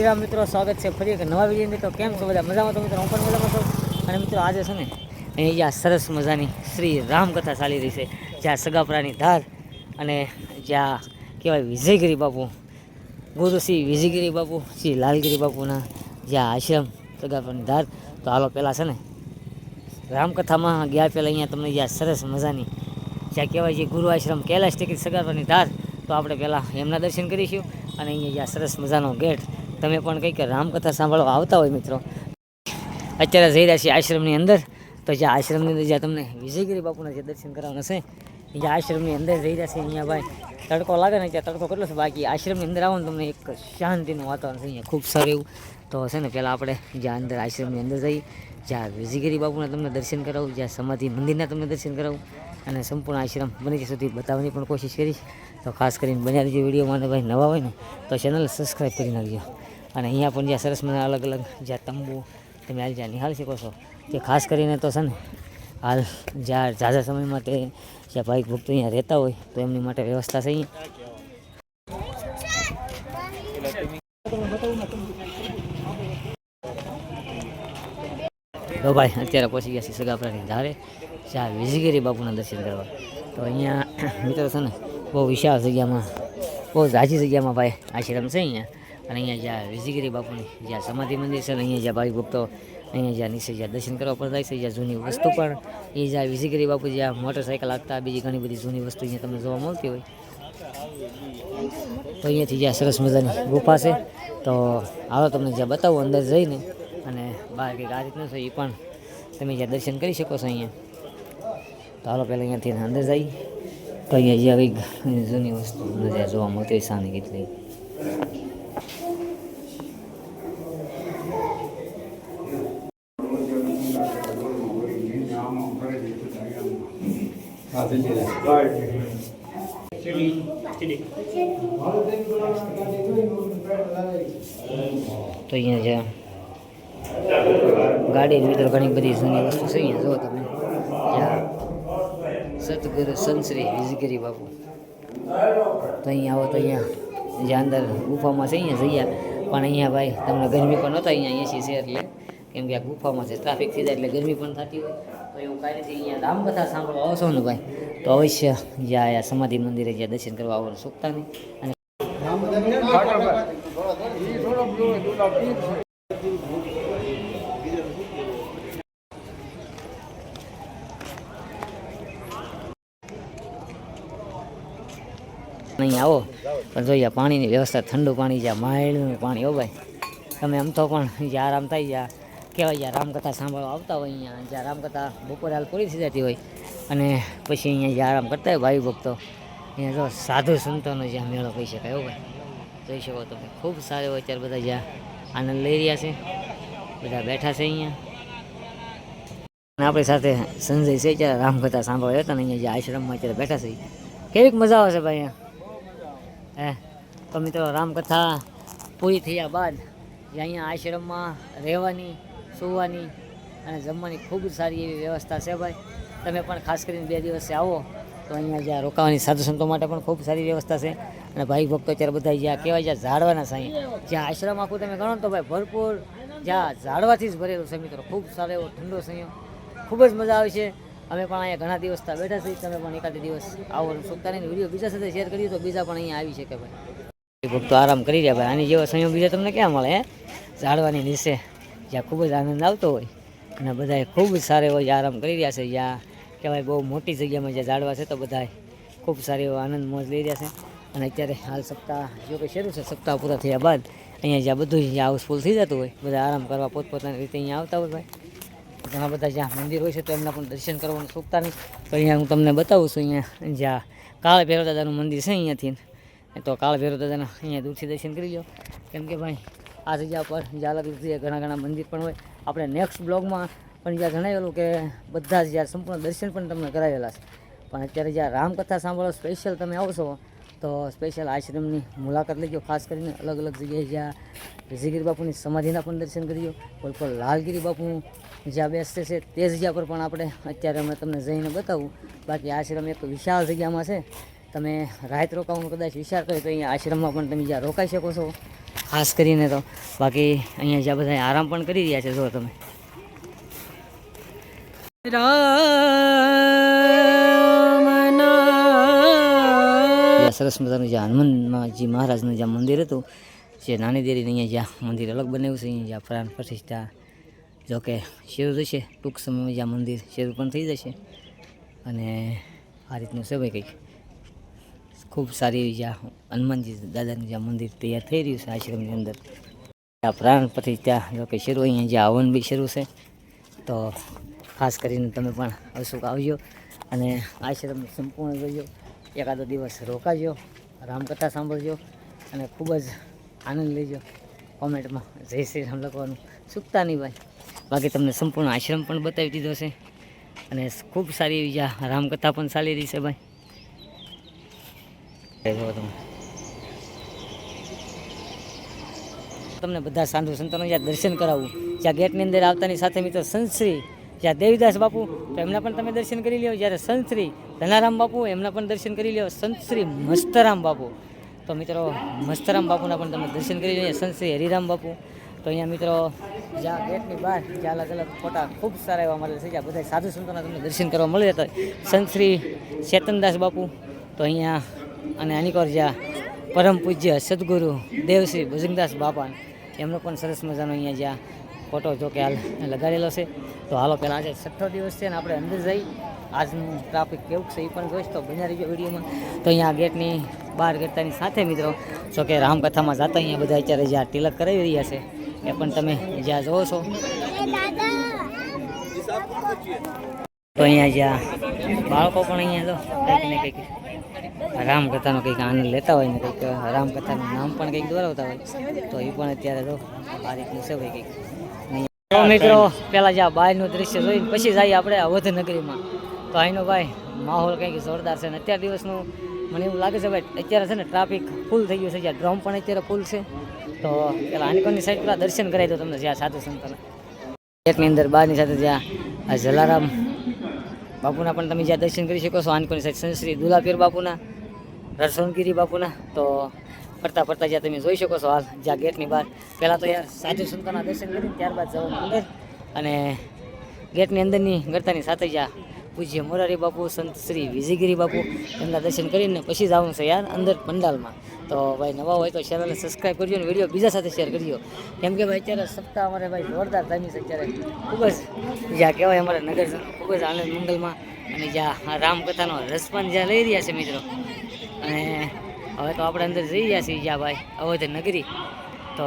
મિત્રો સ્વાગત છે ફરી એક નવા વિડીયો. મિત્રો કેમ છો બધા? મજામાં? તો મિત્રો હું પણ મજામાં છું. અને મિત્રો આજે છે ને અહીંયા સરસ મજાની શ્રી રામકથા ચાલી રહી છે, જ્યાં સગાપરાની ધાર અને જ્યાં કહેવાય વિજયગીરી બાપુ, ગુરુ શ્રી વિજયગીરી બાપુ, શ્રી લાલગીરી બાપુના જ્યાં આશ્રમ સગાપરાની ધાર. તો હાલો પહેલાં છે ને રામકથામાં ગયા પહેલાં અહીંયા તમને જ્યાં સરસ મજાની જ્યાં કહેવાય છે ગુરુ આશ્રમ કૈલાશ ટેકરી સગાપરાની ધાર, તો આપણે પહેલાં એમના દર્શન કરીશું. અને અહીંયા જ્યાં સરસ મજાનો ગેટ, તમે પણ કંઈક રામકથા સાંભળવા આવતા હોય મિત્રો, અત્યારે જઈ રહ્યા છીએ આશ્રમની અંદર. તો જ્યાં આશ્રમની અંદર જ્યાં તમને વિજયગીરી બાપુના જે દર્શન કરવાના છે, જ્યાં આશ્રમની અંદર જઈ રહ્યા છે, અહીંયા ભાઈ તડકો લાગે ને ત્યાં તડકો કેટલો છે, બાકી આશ્રમની અંદર આવો ને તમને એક શાંતિનું વાતાવરણ છે અહીંયા ખૂબ સારું એવું. તો છે ને પહેલાં આપણે જ્યાં અંદર આશ્રમની અંદર જઈ, જ્યાં વિજયગીરી બાપુના તમને દર્શન કરાવું, જ્યાં સમાધિ મંદિરના તમને દર્શન કરાવું, અને સંપૂર્ણ આશ્રમ બને ત્યાં સુધી બતાવવાની પણ કોશિશ કરીશ. તો ખાસ કરીને બન્યા રહેજો વિડીયોમાં. ભાઈ નવા હોય ને તો ચેનલ સબસ્ક્રાઈબ કરી નાખજો. અને અહીંયા પણ જ્યાં સરસ મને અલગ અલગ જ્યાં તંબુ તમે હાલ જ્યાં નિહાળી શકો છો, તે ખાસ કરીને તો છે ને હાલ જ્યાં ઝાઝા સમય માટે જ્યાં ભાઈ ભક્તો અહીંયા રહેતા હોય તો એમની માટે વ્યવસ્થા છે અહીંયા. તો ભાઈ અત્યારે પહોંચી ગયા છીએ સગાપરાની ધારે, જ્યાં વિજયગીરી બાપુના દર્શન કરવા. તો અહીંયા મિત્રો છે ને બહુ વિશાળ જગ્યામાં, બહુ ઝાઝી જગ્યામાં ભાઈ આશ્રમ છે અહીંયા. અને અહીંયા જ્યાં વિજયગીરી બાપુની જ્યાં સમાધિ મંદિર છે ને, અહીંયા જ્યાં ભાઈ ભક્તો અહીંયા જ્યાં નીચે જ્યાં દર્શન કરવા પણ થાય છે, જ્યાં જૂની વસ્તુ પણ એ જ્યાં વિજયગીરી બાપુ જ્યાં મોટરસાઇકલ આગતા બીજી ઘણી બધી જૂની વસ્તુ અહીંયા તમને જોવા મળતી હોય. તો અહીંયાથી જ્યાં સરસ મજાની ગુફા છે, તો હાલો તમને જ્યાં બતાવું અંદર જઈને, અને બહાર કંઈક આ રીતનું છે એ પણ તમે જ્યાં દર્શન કરી શકો છો અહીંયા. તો હાલો પહેલાં અહીંયાથી અંદર જઈ, તો અહીંયા જ્યાં કંઈક જૂની વસ્તુ જ્યાં જોવા મળતી હોય સાની કેટલી. તો અહીંયા જ્યાં ગાડી મિત્રો ઘણી બધી જૂની વસ્તુ છે અહીંયા જો તમે, જ્યાં સતગુરુ સંત શ્રી વિજયગીરી બાપુ. તો અહીંયા આવો તો અહીંયા જ્યાં અંદર ગુફામાં છે અહીંયા જઈએ, પણ અહીંયા ભાઈ તમને ગરમી પણ નહોતા અહીંયા એસી છે એટલે, કેમ કે આ ગુફામાં છે, ટ્રાફિક થઈ જાય એટલે ગરમી પણ થતી હોય. તો એવું કાંઈ નથી, અહીંયા રામકથા સાંભળવા આવશો ને ભાઈ તો અવશ્ય જ્યાં આ સમાધિ મંદિરે જ્યાં દર્શન કરવા આવવાનું ચૂકતા નહીં. અને અહીં આવો પણ જોઈએ પાણીની વ્યવસ્થા, ઠંડુ પાણી, જ્યાં માયલું પાણી. હો ભાઈ તમે આમ તો પણ જ્યાં આરામ થાય, જ્યાં કહેવાય જ્યાં રામકથા સાંભળવા આવતા હોય અહીંયા, જ્યાં રામકથા બપોરે હાલ પૂરી થઈ જતી હોય અને પછી અહીંયા જ્યાં આરામ કરતા હોય ભાઈ ભક્તો, અહીંયા જો સાધુ સંતોનો જ્યાં મેળો કહી શકાય. હો ભાઈ જોઈ શકો તમે, ખૂબ સારો હોય. અત્યારે બધા જ્યાં આનંદ લઈ રહ્યા છે, બધા બેઠા છે અહીંયા. અને આપણી સાથે સંજય છે, ત્યારે રામકથા સાંભળવા હતા ને અહીંયા જે આશ્રમમાં અત્યારે બેઠા છે. કેવીક મજા આવે છે ભાઈ અહીંયા? તો મિત્રો રામકથા પૂરી થયા બાદ અહીંયા આશ્રમમાં રહેવાની, સૂવાની અને જમવાની ખૂબ સારી એવી વ્યવસ્થા છે ભાઈ. તમે પણ ખાસ કરીને 2 દિવસે આવો તો અહીંયા જ્યાં રોકાવાની સાધુ સંતો માટે પણ ખૂબ સારી વ્યવસ્થા છે. અને ભાઈ ભક્તો અત્યારે બધા જ્યાં કહેવાય જ્યાં ઝાડવાના છે, અહીંયા જ્યાં આશ્રમ આખું તમે ગણો તો ભાઈ ભરપૂર જ્યાં ઝાડવાથી જ ભરેલું છે મિત્રો. ખૂબ સારો એવો ઠંડો છે, ખૂબ જ મજા આવે છે. અમે પણ અહીંયા ઘણા દિવસ બેઠા છીએ, તમે પણ એકાદ દિવસ આવો ચૂકતા નહીં. વિડીયો બીજા સાથે શેર કરીએ તો બીજા પણ અહીંયા આવી શકે ભાઈ. ભક્તો આરામ કરી રહ્યા ભાઈ, આની જેવો સંયોગ બીજા તમને ક્યાં મળે? ઝાડવાની નીચે જ્યાં ખૂબ જ આનંદ આવતો હોય અને બધા ખૂબ જ સારો એવો આરામ કરી રહ્યા છે, જ્યાં કહેવાય બહુ મોટી જગ્યામાં જ્યાં ઝાડવા છે, તો બધા ખૂબ સારી એવો આનંદ મોજ લઈ રહ્યા છે. અને અત્યારે હાલ સપ્તાહ જો કે શરૂ છે, સપ્તાહ પૂરા થયા બાદ અહીંયા જ્યાં બધું જ્યાં હાઉસફુલ થઈ જતું હોય, બધા આરામ કરવા પોતપોતાની રીતે અહીંયા આવતા હોય ભાઈ. ઘણા બધા જ્યાં મંદિર હોય છે તો એમના પણ દર્શન કરવાનું ચૂકતા નહીં. તો અહીંયા હું તમને બતાવું છું, અહીંયા જ્યાં કાળ ભૈરવ દાદાનું મંદિર છે અહીંયાથી, તો કાળ ભૈરવ દાદાના અહીંયા દૂરથી દર્શન કરી લો. કેમ કે ભાઈ આ જગ્યા પર જ્યાં અલગ ઘણા મંદિર પણ હોય. આપણે નેક્સ્ટ બ્લોગમાં પણ જ્યાં જણાવેલું કે બધા જ જ્યાં સંપૂર્ણ દર્શન પણ તમને કરાવેલા છે. પણ અત્યારે જ્યાં રામકથા સાંભળો સ્પેશિયલ તમે આવશો તો સ્પેશિયલ આશ્રમની મુલાકાત લેજો. ખાસ કરીને અલગ અલગ જગ્યાએ જ્યાં વિજયગીરી બાપુની સમાધિના પણ દર્શન કરજો. કોઈ લાલગીરી બાપુ જ્યાં બેસતે છે તે જગ્યા પર પણ આપણે અત્યારે અમે તમને જઈને બતાવું. બાકી આશ્રમ એક વિશાળ જગ્યામાં છે, તમે રાત રોકાવાનું કદાચ વિચાર કરો તો અહીંયા આશ્રમમાં પણ તમે જ્યાં રોકાઈ શકો છો ખાસ કરીને. તો બાકી અહીંયા જ્યાં બધા આરામ પણ કરી રહ્યા છે જો તમે. સરસ મજાનું જે હનુમાનજી મહારાજનું જ્યાં મંદિર હતું, જે નાની દેરીને અહીંયા જ્યાં મંદિર અલગ બનાવ્યું છે, અહીંયા જ્યાં પ્રાણ પ્રતિષ્ઠા જોકે શરૂ થશે ટૂંક સમયમાં, જ્યાં મંદિર શરૂ પણ થઈ જશે. અને આ રીતનું છે ભાઈ કંઈક ખૂબ સારી એવી જ્યાં હનુમાનજી દાદાનું જ્યાં મંદિર તૈયાર થઈ રહ્યું છે આશ્રમની અંદર. આ પ્રાણ પ્રતિષ્ઠા જોકે શરૂ, અહીંયા જ્યાં હવન બી શરૂ છે. તો ખાસ કરીને તમે પણ અવશ્ય આવજો અને આશ્રમને સંપૂર્ણ જોજો, એકાદો દિવસ રોકાજો, રામકથા સાંભળજો અને ખૂબ જ આનંદ લેજો. કોમેન્ટમાં જય શ્રી રામ લખવાનું ચૂકતા નહીં ભાઈ. બાકી તમને સંપૂર્ણ આશ્રમ પણ બતાવી દીધો છે અને ખૂબ સારી એવી જ્યાં રામકથા પણ ચાલી રહી છે ભાઈ. તમને બધા સાધુ સંતોનો જ્યાં દર્શન કરાવવું, જ્યાં ગેટની અંદર આવતાની સાથે મિત્રો સંતશ્રી જ્યાં દેવીદાસ બાપુ, તો એમના પણ તમે દર્શન કરી લો. જ્યારે સંતશ્રી ધનારામ બાપુ, એમના પણ દર્શન કરી લો. સંતશ્રી મસ્તરામ બાપુ, તો મિત્રો મસ્તરામ બાપુના પણ તમે દર્શન કરી લો. સંતશ્રી હરિરામ બાપુ, તો અહીંયા મિત્રો જ્યાં ગેટની બહાર જ્યાં અલગ અલગ ફોટા ખૂબ સારા એવા મળે છે, જ્યાં બધા સાધુ સંતોના તમને દર્શન કરવા મળી જતા હોય. સંતશ્રી ચેતનદાસ બાપુ, તો અહીંયા અને અનિકોર જ્યાં પરમ પૂજ્ય સદગુરુ દેવશ્રી ભજનદાસ બાપા, એમનો પણ સરસ મજાનો અહીંયા જ્યાં ફોટો જો કે હાલ લગાડેલો છે. તો હાલો પહેલાં આજે 6ઠ્ઠો દિવસ છે ને આપણે અંદર જઈ આજનું ટ્રાફિક કેવું છે એ પણ જોઈશ, તો બન્યા રહીજો વિડીયોમાં. તો અહીંયા ગેટની બહાર ગેટતાની સાથે મિત્રો જો કે રામકથામાં જતા અહીંયા બધા અત્યારે જ્યાં તિલક કરાવી રહ્યા છે એ પણ તમે જ્યાં જોવો છો. તો અહીંયા જ્યાં બાળકો પણ અહીંયા જો કંઈક ને કંઈક રામકથાનો કંઈક આનંદ લેતા હોય ને કંઈક રામકથાનું નામ પણ કંઈક દોરાવતા હોય, તો એ પણ અત્યારે તો આ રીતનું છે ભાઈ કંઈક. તો મિત્રો પહેલાં જ્યાં બહારનું દૃશ્ય જોઈને પછી જઈએ આપણે અવધ નગરીમાં. તો અહીંનો ભાઈ માહોલ કંઈક જોરદાર છે. અને અત્યાર દિવસનું મને એવું લાગે છે ભાઈ અત્યારે છે ને ટ્રાફિક ફૂલ થઈ ગયું છે, જ્યાં ડ્રોમ પણ અત્યારે ફૂલ છે. તો પેલા આનકોની સાઈડ પેલા દર્શન કરાવી દો તમને જ્યાં સાધુ સંતોના. એકની અંદર બહારની સાથે જ્યાં આ જલારામ બાપુના પણ તમે જ્યાં દર્શન કરી શકો છો. આનકોની સાઈડ સંતશ્રી દુલાપીર બાપુના, રસોનગીરી બાપુના, તો ફરતા ફરતા જ્યાં તમે જોઈ શકો છો હાલ જ્યાં ગેટની બહાર. પહેલાં તો યાર સાધુ સંતોના દર્શન કરીને ત્યારબાદ જવાનું અંદર, અને ગેટની અંદરની ગરતાની સાથે જ્યાં પૂજ્ય મોરારી બાપુ, સંત શ્રી વિજયગીરી બાપુ, એમના દર્શન કરીને પછી જવાનું છે યાર અંદર પંડાલમાં. તો ભાઈ નવા હોય તો ચેનલને સબસ્ક્રાઈબ કરજો અને વિડીયો બીજા સાથે શેર કરજો, કેમ કે ભાઈ અત્યારે સપ્તાહ અમારે ભાઈ જોરદાર ટાઈમિંગ છે અત્યારે. ખૂબ જ જ્યાં કહેવાય અમારા નગરજનો ખૂબ જ આનંદ મંગલમાં, અને જ્યાં રામકથાનો રસ પણ જ્યાં લઈ રહ્યા છે મિત્રો. અને હવે તો આપણે અંદર જઈ રહ્યા છીએ જ્યાં ભાઈ અવધ નગરી. તો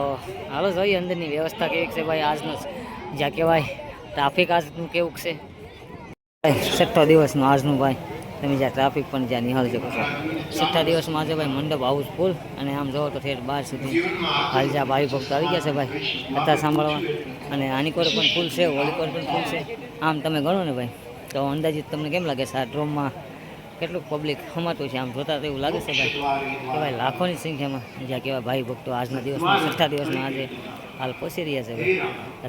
હાલો જોઈએ અંદરની વ્યવસ્થા કેવી છે ભાઈ આજનો, જ્યાં કહેવાય ટ્રાફિક આજનું કેવું છે. 6ઠ્ઠો દિવસનું આજનું ભાઈ તમે જ્યાં ટ્રાફિક પણ જ્યાં નિહાળી શકો છો. 6ઠ્ઠા દિવસમાં આજે ભાઈ મંડપ હાઉસ ફૂલ, અને આમ જોવો તો ઠેર બહાર સુધી હાલ જ્યાં ભાઈ ભક્તો આવી ગયા છે ભાઈ કથા સાંભળવા. અને આનીકોર પણ ફૂલ છે, હોલીકોર પણ ફૂલ છે. આમ તમે ગણો ને ભાઈ તો અંદાજિત તમને કેમ લાગે છે આ ડ્રોમમાં કેટલું પબ્લિક હમાતું છે? આમ જોતા તો એવું લાગે છે ભાઈ કે ભાઈ લાખોની સંખ્યામાં જ્યાં કહેવાય ભાઈ ભક્તો આજના દિવસમાં 6ઠ્ઠા દિવસમાં આજે હાલ પહોંચી રહ્યા છે ભાઈ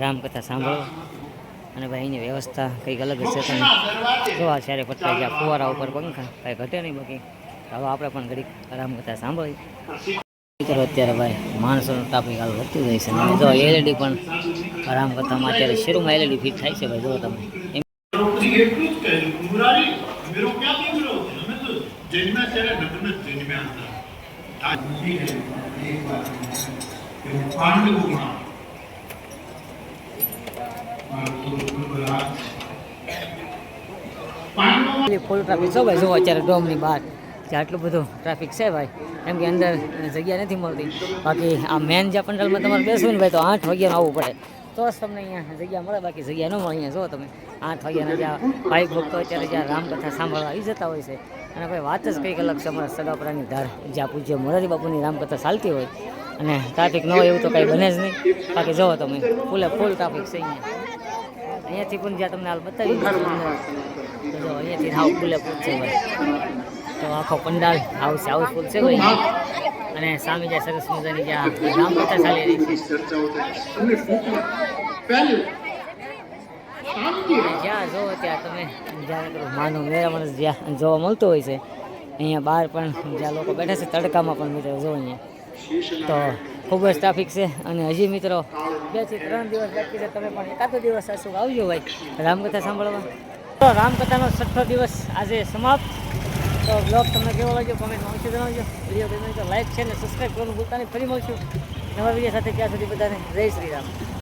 રામકથા સાંભળવા. અને ભાઈ અહીંની વ્યવસ્થા કંઈક અલગ જ છે. તમે જોવા ત્યારે પટલા જ્યાં ફુવારા ઉપર પંખા કાંઈ ઘટે નહીં. બાકી હવે આપણે પણ ઘડીક રામકથા સાંભળી કરો. અત્યારે ભાઈ માણસોનું ટ્રાફિક હાલ વધતું જાય છે. અને જો એલઈડી પણ રામકથામાં અત્યારે શરૂમાં એલઈડી ફિટ થાય છે ભાઈ. જો તમે ફૂલ ટ્રાફિક છે ભાઈ. જુઓ અત્યારે ડોમની બહાર જ્યાં આટલું બધું ટ્રાફિક છે ભાઈ, એમ કે અંદર જગ્યા નથી મળતી. બાકી આ મેન જ્યાં પંડાલમાં તમારે બેસવું ને ભાઈ તો 8 વાગ્યાનું આવવું પડે તો જ તમને અહીંયા જગ્યા મળે, બાકી જગ્યા ન મળે. અહીંયા જો તમે 8 વાગ્યાના જ્યાં ભાઈ ભક્તો અત્યારે જ્યાં રામકથા સાંભળવા આવી જતા હોય છે. અને ભાઈ વાત જ કંઈક અલગ છે અમારા સગાપરાની ધાર જ્યાં પૂજ્ય મોરારી બાપુની રામકથા ચાલતી હોય અને ટ્રાફિક ન હોય એવું તો કાંઈ બને જ નહીં. બાકી જુઓ તમે ફૂલે ફૂલ ટ્રાફિક છે અહીંયાથી પણ જ્યાં તમને હાલ બતાવી તો જો અહીંયાથી હાવ ફૂલે ફૂલ છે ભાઈ. તો આખો પંડાલ હાઉસફુલ છે ભાઈ. અને સામે જ્યાં સરસ મજાની જ્યાં રામકથા ચાલી રહી છે, જ્યાં જોવો ત્યાં તમે જ્યાં માનો મેળામાં જ્યાં જોવા મળતો હોય છે અહીંયા બહાર પણ જ્યાં લોકો બેઠા છે તડકામાં પણ મિત્રો જો અહીંયા તો ખૂબ જ ટ્રાફિક છે. અને હજી મિત્રો 2 થી 3 દિવસ બાકી છે. તમે પણ એકાદો દિવસ અચૂક આવજો ભાઈ રામકથા સાંભળવા. તો રામકથાનો 6થો દિવસ આજે સમાપ્ત. તો બ્લોગ તમને કેવો લાગ્યો કોમેન્ટમાં અવશ્ય જણાવજો. વિડીયો ગમે તો લાઈક છે અને સબસ્ક્રાઈબ કરવાનું ભૂલતા નહીં. ફરી મળશું નવા વિડીયો સાથે. ત્યાં સુધી બધાને જય શ્રી રામ.